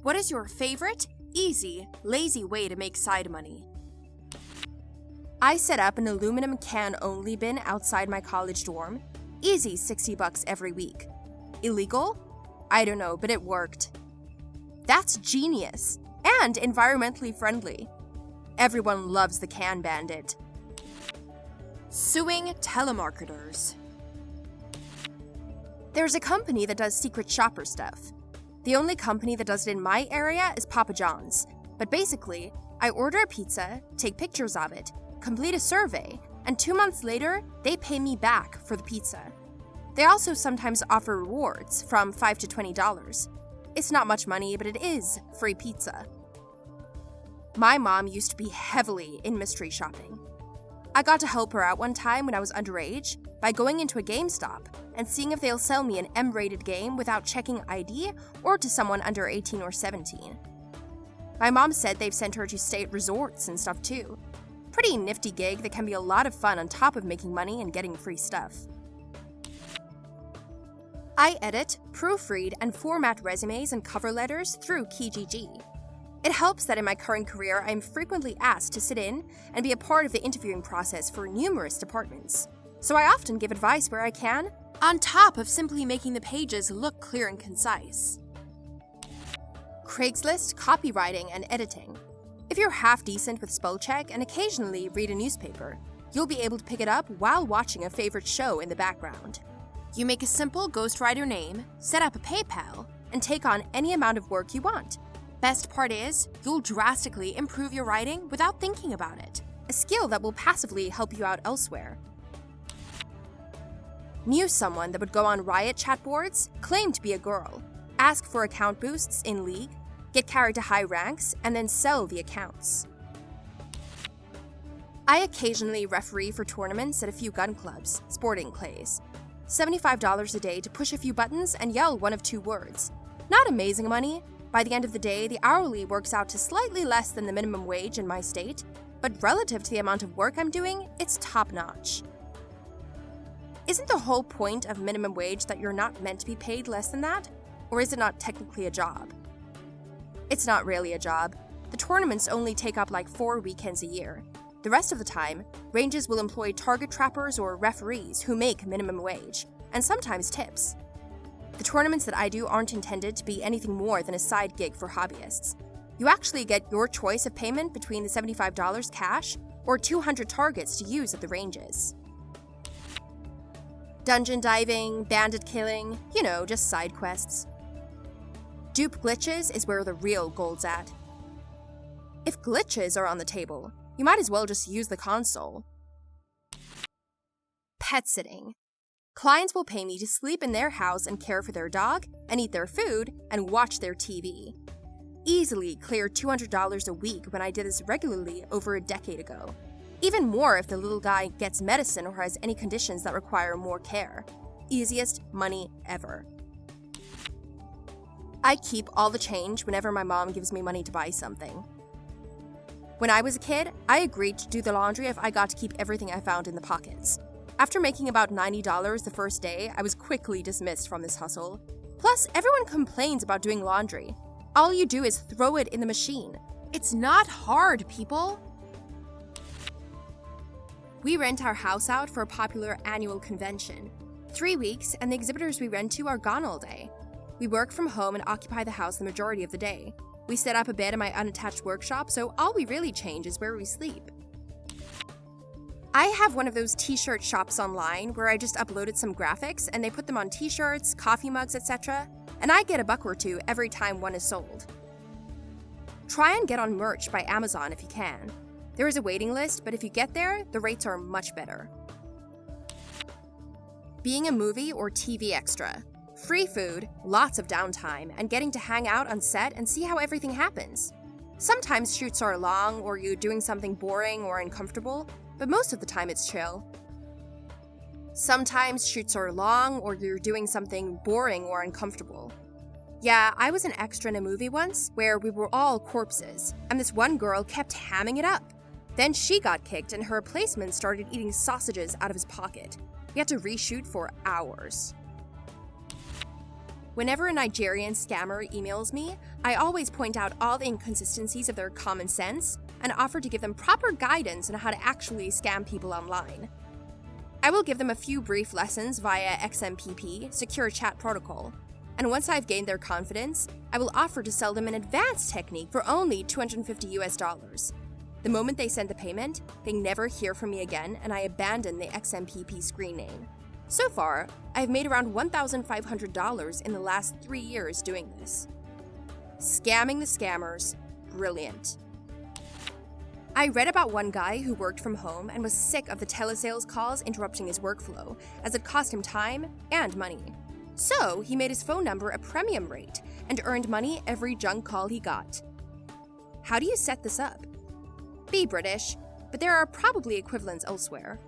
What is your favorite, easy, lazy way to make side money? I set up an aluminum can-only bin outside my college dorm. Easy $60 every week. Illegal? I don't know, but it worked. That's genius and environmentally friendly. Everyone loves the can bandit. Suing telemarketers. There's a company that does secret shopper stuff. The only company that does it in my area is Papa John's. But basically, I order a pizza, take pictures of it, complete a survey, and 2 months later, they pay me back for the pizza. They also sometimes offer rewards from $5 to $20. It's not much money, but it is free pizza. My mom used to be heavily in mystery shopping. I got to help her out one time when I was underage by going into a GameStop and seeing if they'll sell me an M-rated game without checking ID or to someone under 18 or 17. My mom said they've sent her to stay at resorts and stuff too. Pretty nifty gig that can be a lot of fun on top of making money and getting free stuff. I edit, proofread, and format resumes and cover letters through Kijiji. It helps that in my current career, I am frequently asked to sit in and be a part of the interviewing process for numerous departments. So I often give advice where I can, on top of simply making the pages look clear and concise. Craigslist, copywriting, and editing. If you're half decent with spell check and occasionally read a newspaper, you'll be able to pick it up while watching a favorite show in the background. You make a simple ghostwriter name, set up a PayPal, and take on any amount of work you want. Best part is, you'll drastically improve your writing without thinking about it, a skill that will passively help you out elsewhere. Knew someone that would go on Riot chat boards, claim to be a girl, ask for account boosts in League, get carried to high ranks, and then sell the accounts. I occasionally referee for tournaments at a few gun clubs, sporting clays. $75 a day to push a few buttons and yell one of two words. Not amazing money. By the end of the day, the hourly works out to slightly less than the minimum wage in my state, but relative to the amount of work I'm doing, it's top-notch. Isn't the whole point of minimum wage that you're not meant to be paid less than that? Or is it not technically a job? It's not really a job. The tournaments only take up like 4 weekends a year. The rest of the time, ranges will employ target trappers or referees who make minimum wage, and sometimes tips. The tournaments that I do aren't intended to be anything more than a side gig for hobbyists. You actually get your choice of payment between the $75 cash or 200 targets to use at the ranges. Dungeon diving, bandit killing, just side quests. Dupe glitches is where the real gold's at. If glitches are on the table, you might as well just use the console. Pet sitting. Clients will pay me to sleep in their house and care for their dog, and eat their food, and watch their TV. Easily cleared $200 a week when I did this regularly over a decade ago. Even more if the little guy gets medicine or has any conditions that require more care. Easiest money ever. I keep all the change whenever my mom gives me money to buy something. When I was a kid, I agreed to do the laundry if I got to keep everything I found in the pockets. After making about $90 the first day, I was quickly dismissed from this hustle. Plus, everyone complains about doing laundry. All you do is throw it in the machine. It's not hard, people! We rent our house out for a popular annual convention. 3 weeks, and the exhibitors we rent to are gone all day. We work from home and occupy the house the majority of the day. We set up a bed in my unattached workshop, so all we really change is where we sleep. I have one of those t-shirt shops online where I just uploaded some graphics and they put them on t-shirts, coffee mugs, etc., and I get $1 or $2 every time one is sold. Try and get on merch by Amazon if you can. There is a waiting list, but if you get there, the rates are much better. Being a movie or TV extra. Free food, lots of downtime, and getting to hang out on set and see how everything happens. Sometimes shoots are long or you're doing something boring or uncomfortable, but most of the time it's chill. Sometimes shoots are long or you're doing something boring or uncomfortable. Yeah, I was an extra in a movie once where we were all corpses, and this one girl kept hamming it up. Then she got kicked and her replacement started eating sausages out of his pocket. We had to reshoot for hours. Whenever a Nigerian scammer emails me, I always point out all the inconsistencies of their common sense and offer to give them proper guidance on how to actually scam people online. I will give them a few brief lessons via XMPP, Secure Chat Protocol, and once I've gained their confidence, I will offer to sell them an advanced technique for only $250. The moment they send the payment, they never hear from me again and I abandon the XMPP screen name. So far, I've made around $1,500 in the last 3 years doing this. Scamming the scammers, brilliant. I read about one guy who worked from home and was sick of the telesales calls interrupting his workflow, as it cost him time and money. So, he made his phone number a premium rate and earned money every junk call he got. How do you set this up? Be British, but there are probably equivalents elsewhere.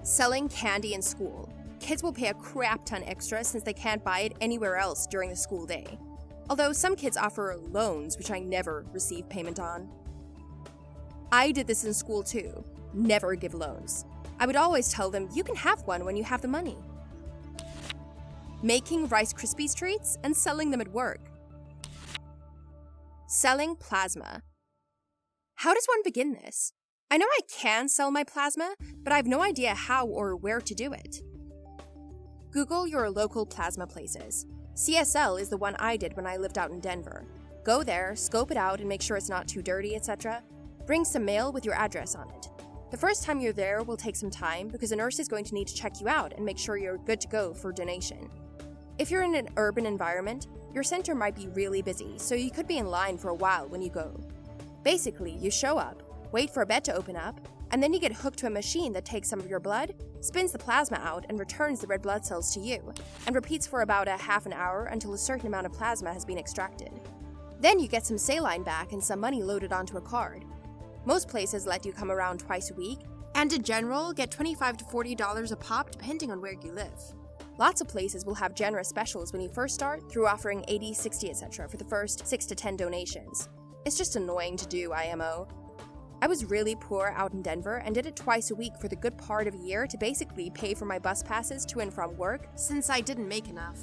Selling candy in school. Kids will pay a crap ton extra since they can't buy it anywhere else during the school day. Although some kids offer loans, which I never receive payment on. I did this in school too. Never give loans. I would always tell them you can have one when you have the money. Making Rice Krispies treats and selling them at work. Selling plasma. How does one begin this? I know I can sell my plasma, but I have no idea how or where to do it. Google your local plasma places. CSL is the one I did when I lived out in Denver. Go there, scope it out and make sure it's not too dirty, etc. Bring some mail with your address on it. The first time you're there will take some time because a nurse is going to need to check you out and make sure you're good to go for donation. If you're in an urban environment, your center might be really busy, so you could be in line for a while when you go. Basically, you show up, wait for a bed to open up, and then you get hooked to a machine that takes some of your blood, spins the plasma out, and returns the red blood cells to you, and repeats for about a half an hour until a certain amount of plasma has been extracted. Then you get some saline back and some money loaded onto a card. Most places let you come around twice a week, and in general, get $25 to $40 a pop depending on where you live. Lots of places will have generous specials when you first start through offering 80, 60, etc. for the first 6 to 10 donations. It's just annoying to do, IMO. I was really poor out in Denver and did it twice a week for the good part of a year to basically pay for my bus passes to and from work since I didn't make enough.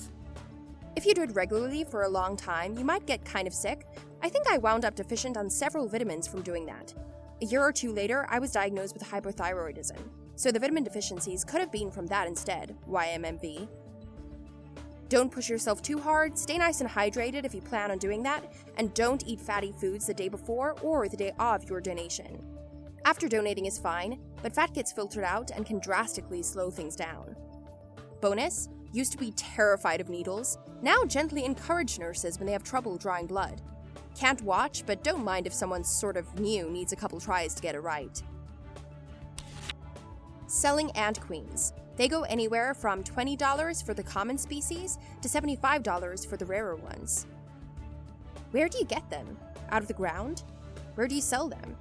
If you do it regularly for a long time, you might get kind of sick. I think I wound up deficient on several vitamins from doing that. A year or two later, I was diagnosed with hypothyroidism, so the vitamin deficiencies could have been from that instead, YMMV. Don't push yourself too hard, stay nice and hydrated if you plan on doing that, and don't eat fatty foods the day before or the day of your donation. After donating is fine, but fat gets filtered out and can drastically slow things down. Bonus, used to be terrified of needles, now gently encourage nurses when they have trouble drawing blood. Can't watch, but don't mind if someone sort of new needs a couple tries to get it right. Selling ant queens. They go anywhere from $20 for the common species to $75 for the rarer ones. Where do you get them? Out of the ground? Where do you sell them?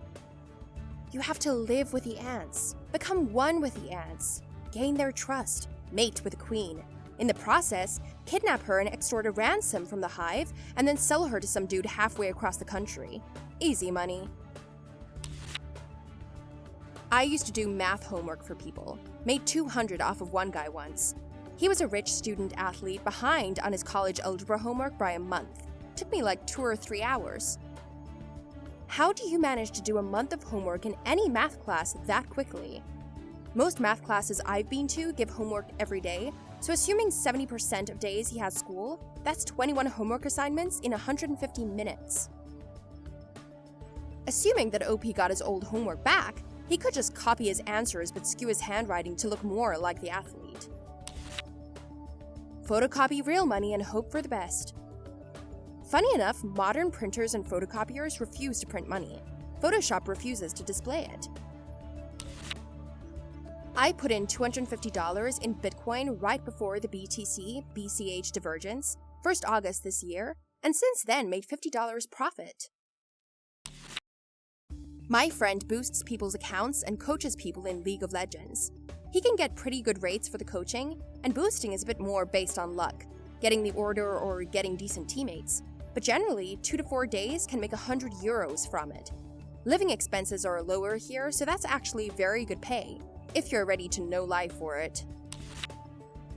You have to live with the ants, become one with the ants, gain their trust, mate with the queen. In the process, kidnap her and extort a ransom from the hive, and then sell her to some dude halfway across the country. Easy money. I used to do math homework for people. Made $200 off of one guy once. He was a rich student athlete behind on his college algebra homework by a month. Took me like 2 or 3 hours. How do you manage to do a month of homework in any math class that quickly? Most math classes I've been to give homework every day, so assuming 70% of days he has school, that's 21 homework assignments in 150 minutes. Assuming that OP got his old homework back, he could just copy his answers but skew his handwriting to look more like the athlete. Photocopy real money and hope for the best. Funny enough, modern printers and photocopiers refuse to print money. Photoshop refuses to display it. I put in $250 in Bitcoin right before the BTC-BCH divergence, 1st August this year, and since then made $50 profit. My friend boosts people's accounts and coaches people in League of Legends. He can get pretty good rates for the coaching, and boosting is a bit more based on luck, getting the order or getting decent teammates, but generally 2 to 4 days can make €100 from it. Living expenses are lower here, so that's actually very good pay, if you're ready to no-lie for it.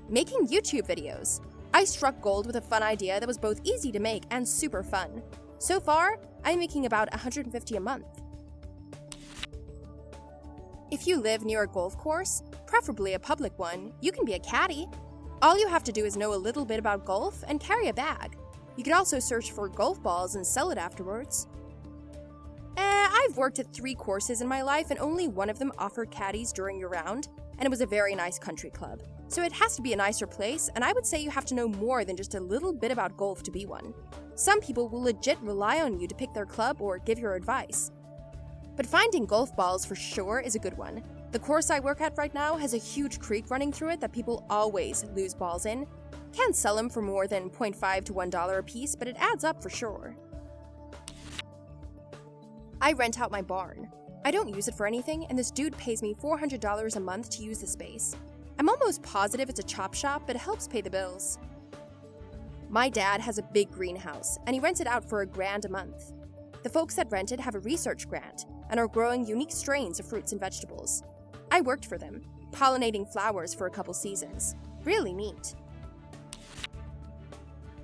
Making YouTube videos. I struck gold with a fun idea that was both easy to make and super fun. So far, I'm making about $150 a month. If you live near a golf course, preferably a public one, you can be a caddy. All you have to do is know a little bit about golf and carry a bag. You could also search for golf balls and sell it afterwards. I've worked at 3 courses in my life and only one of them offered caddies during your round, and it was a very nice country club. So it has to be a nicer place, and I would say you have to know more than just a little bit about golf to be one. Some people will legit rely on you to pick their club or give your advice. But finding golf balls for sure is a good one. The course I work at right now has a huge creek running through it that people always lose balls in. Can't sell them for more than $0.5 to $1 a piece, but it adds up for sure. I rent out my barn. I don't use it for anything, and this dude pays me $400 a month to use the space. I'm almost positive it's a chop shop, but it helps pay the bills. My dad has a big greenhouse, and he rents it out for $1,000 a month. The folks that rent it have a research grant, and are growing unique strains of fruits and vegetables. I worked for them, pollinating flowers for a couple seasons. Really neat.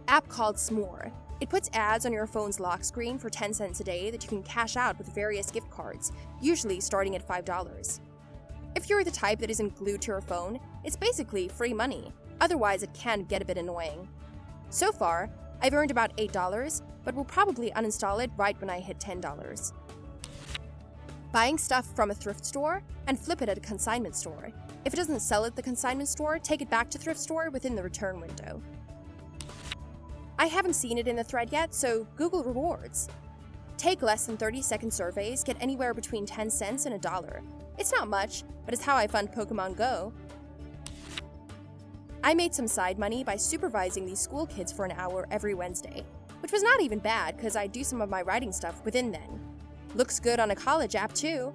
App called S'more. It puts ads on your phone's lock screen for 10 cents a day that you can cash out with various gift cards, usually starting at $5. If you're the type that isn't glued to your phone, it's basically free money. Otherwise, it can get a bit annoying. So far, I've earned about $8, but will probably uninstall it right when I hit $10. Buying stuff from a thrift store and flip it at a consignment store. If it doesn't sell at the consignment store, take it back to thrift store within the return window. I haven't seen it in the thread yet, so Google rewards. Take less than 30-second surveys, get anywhere between 10 cents and $1. It's not much, but it's how I fund Pokemon Go. I made some side money by supervising these school kids for an hour every Wednesday, which was not even bad because I do some of my writing stuff within then. Looks good on a college app too.